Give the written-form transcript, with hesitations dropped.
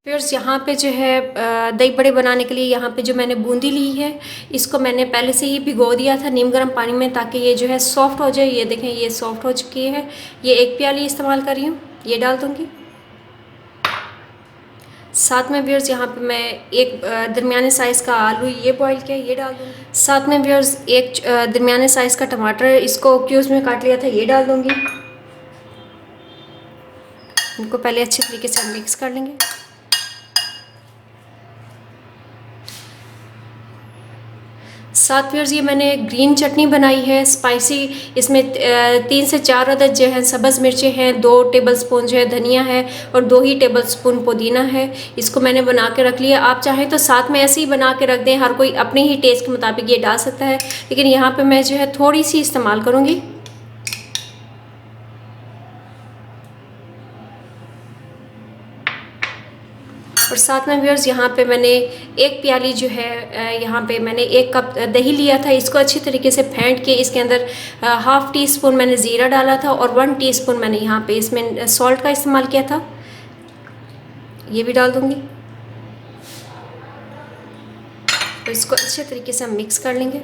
फिर यहाँ पे जो है दही बड़े बनाने के लिए यहाँ पे जो मैंने बूंदी ली है, इसको मैंने पहले से ही भिगो दिया था नीम गर्म पानी में, ताकि ये जो है सॉफ्ट हो जाए। ये देखें, ये सॉफ्ट हो चुकी है। ये 1 प्याली इस्तेमाल कर रही हूँ, ये डाल दूँगी। साथ में व्यूअर्स यहाँ पे मैं एक दरमियाने साइज़ का आलू ये बॉईल किया, ये डाल दूँगी। साथ में व्यूअर्स एक दरमियाने साइज़ का टमाटर, इसको क्यूब्स में काट लिया था, ये डाल दूँगी। इनको पहले अच्छे तरीके से मिक्स कर लेंगे। साथ व्यूअर्स ये मैंने ग्रीन चटनी बनाई है स्पाइसी। इसमें 3 से 4 अदद जो है सब्ज़ मिर्चें हैं, 2 टेबलस्पून जो है धनिया है और 2 ही टेबलस्पून पुदीना है। इसको मैंने बना के रख लिया। आप चाहें तो साथ में ऐसे ही बना के रख दें, हर कोई अपने ही टेस्ट के मुताबिक ये डाल सकता है, लेकिन यहाँ पे मैं जो है थोड़ी सी इस्तेमाल करूँगी। और साथ में व्यूअर्स यहाँ पे मैंने 1 प्याली जो है यहाँ पे मैंने 1 कप दही लिया था। इसको अच्छी तरीके से फेंट के इसके अंदर ½ टीस्पून मैंने ज़ीरा डाला था और 1 टीस्पून मैंने यहाँ पे इसमें सॉल्ट का इस्तेमाल किया था, ये भी डाल दूँगी। तो इसको अच्छे तरीके से हम मिक्स कर लेंगे।